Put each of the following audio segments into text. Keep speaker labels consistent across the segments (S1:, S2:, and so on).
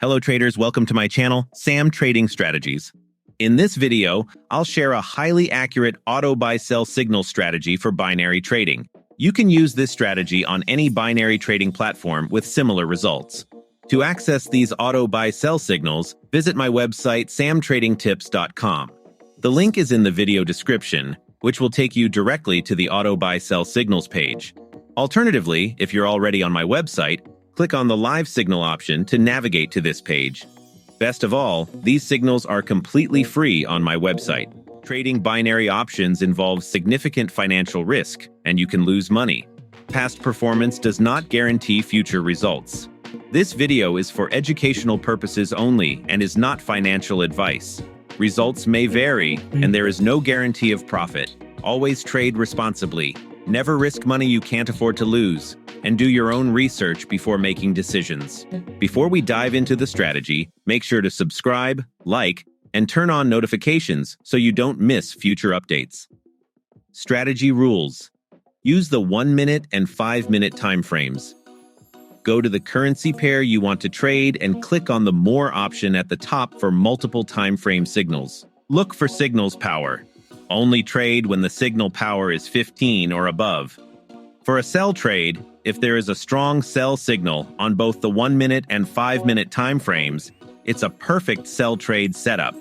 S1: Hello traders, welcome to my channel, Sam Trading Strategies. In this video, I'll share a highly accurate auto buy-sell signal strategy for binary trading. You can use this strategy on any binary trading platform with similar results. To access these auto buy-sell signals, visit my website samtradingtips.com. The link is in the video description, which will take you directly to the auto buy-sell signals page. Alternatively, if you're already on my website, click on the live signal option to navigate to this page. Best of all, these signals are completely free on my website. Trading binary options involves significant financial risk, and you can lose money. Past performance does not guarantee future results. This video is for educational purposes only and is not financial advice. Results may vary, and there is no guarantee of profit. Always trade responsibly. Never risk money you can't afford to lose, and do your own research before making decisions. Before we dive into the strategy, make sure to subscribe, like, and turn on notifications so you don't miss future updates. Strategy rules. Use the 1-minute and 5-minute timeframes. Go to the currency pair you want to trade and click on the More option at the top for multiple timeframe signals. Look for signals power. Only trade when the signal power is 15 or above. For a sell trade, if there is a strong sell signal on both the 1-minute and 5-minute timeframes, it's a perfect sell trade setup.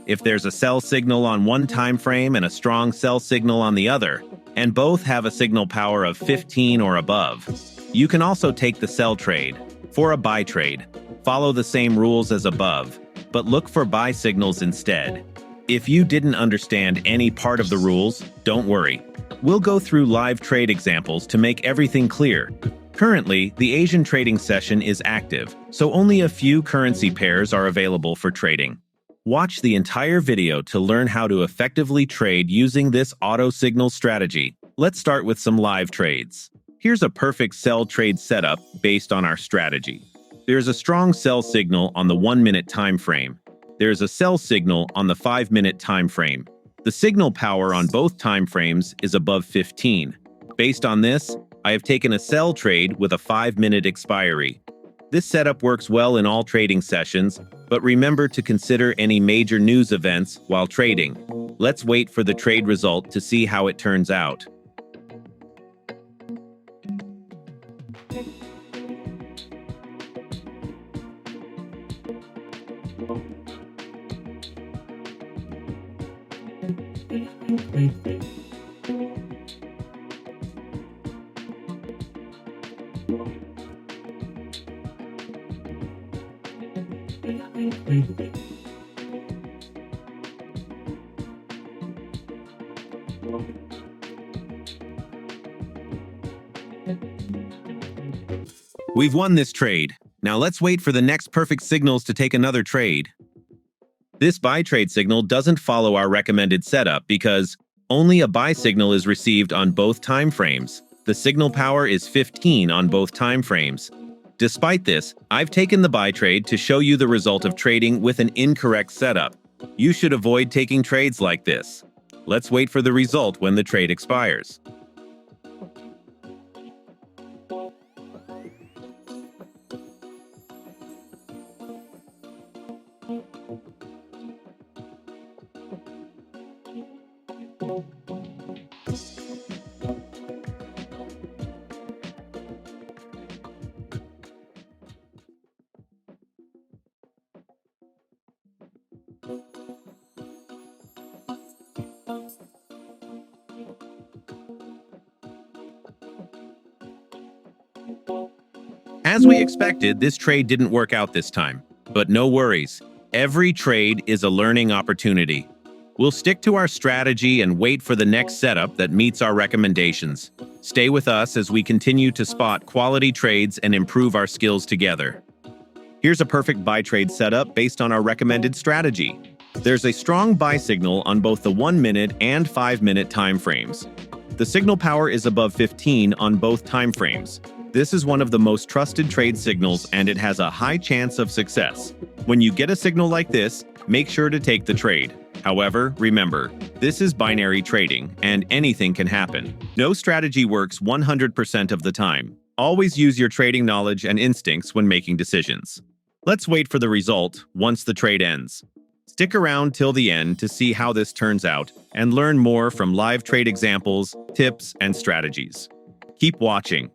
S1: If there's a sell signal on one timeframe and a strong sell signal on the other, and both have a signal power of 15 or above, you can also take the sell trade. For a buy trade, follow the same rules as above, but look for buy signals instead. If you didn't understand any part of the rules, don't worry. We'll go through live trade examples to make everything clear. Currently, the Asian trading session is active, so only a few currency pairs are available for trading. Watch the entire video to learn how to effectively trade using this auto signal strategy. Let's start with some live trades. Here's a perfect sell trade setup based on our strategy. There's a strong sell signal on the 1-minute time frame. There's a sell signal on the 5-minute time frame. The signal power on both time frames is above 15. Based on this, I have taken a sell trade with a 5-minute expiry. This setup works well in all trading sessions, but remember to consider any major news events while trading. Let's wait for the trade result to see how it turns out. We've won this trade. Now let's wait for the next perfect signals to take another trade. This buy trade signal doesn't follow our recommended setup because only a buy signal is received on both time frames. The signal power is 15 on both time frames. Despite this, I've taken the buy trade to show you the result of trading with an incorrect setup. You should avoid taking trades like this. Let's wait for the result when the trade expires. As we expected, this trade didn't work out this time. But no worries. Every trade is a learning opportunity. We'll stick to our strategy and wait for the next setup that meets our recommendations. Stay with us as we continue to spot quality trades and improve our skills together. Here's a perfect buy trade setup based on our recommended strategy. There's a strong buy signal on both the 1-minute and 5-minute time frames. The signal power is above 15 on both time frames. This is one of the most trusted trade signals and it has a high chance of success. When you get a signal like this, make sure to take the trade. However, remember, this is binary trading and anything can happen. No strategy works 100% of the time. Always use your trading knowledge and instincts when making decisions. Let's wait for the result once the trade ends. Stick around till the end to see how this turns out and learn more from live trade examples, tips, and strategies. Keep watching.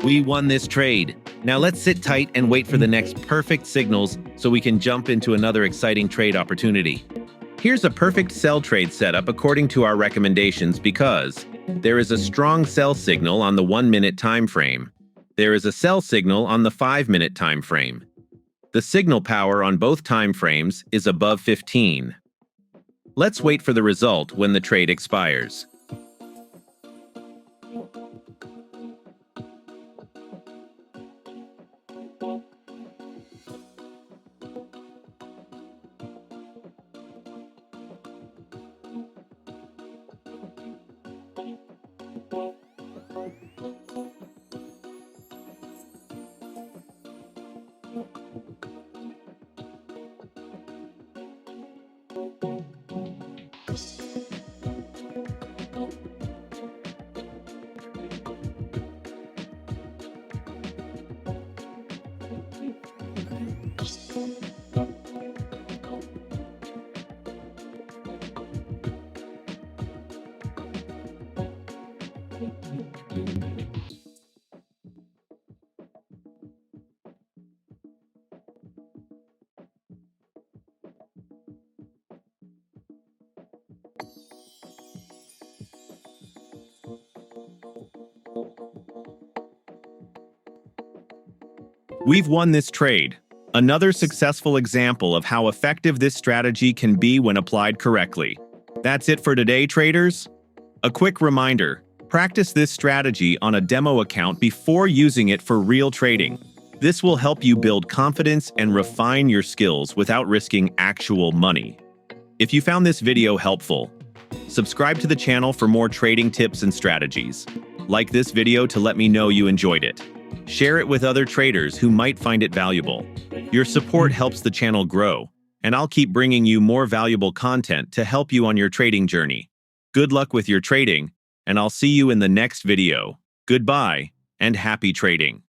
S1: We won this trade. Now let's sit tight and wait for the next perfect signals so we can jump into another exciting trade opportunity. Here's a perfect sell trade setup according to our recommendations because there is a strong sell signal on the 1-minute time frame. There is a sell signal on the 5-minute time frame. The signal power on both time frames is above 15. Let's wait for the result when the trade expires. We've won this trade. Another successful example of how effective this strategy can be when applied correctly. That's it for today, traders. A quick reminder, practice this strategy on a demo account before using it for real trading. This will help you build confidence and refine your skills without risking actual money. If you found this video helpful, subscribe to the channel for more trading tips and strategies. Like this video to let me know you enjoyed it. Share it with other traders who might find it valuable. Your support helps the channel grow, and I'll keep bringing you more valuable content to help you on your trading journey. Good luck with your trading, and I'll see you in the next video. Goodbye, and happy trading.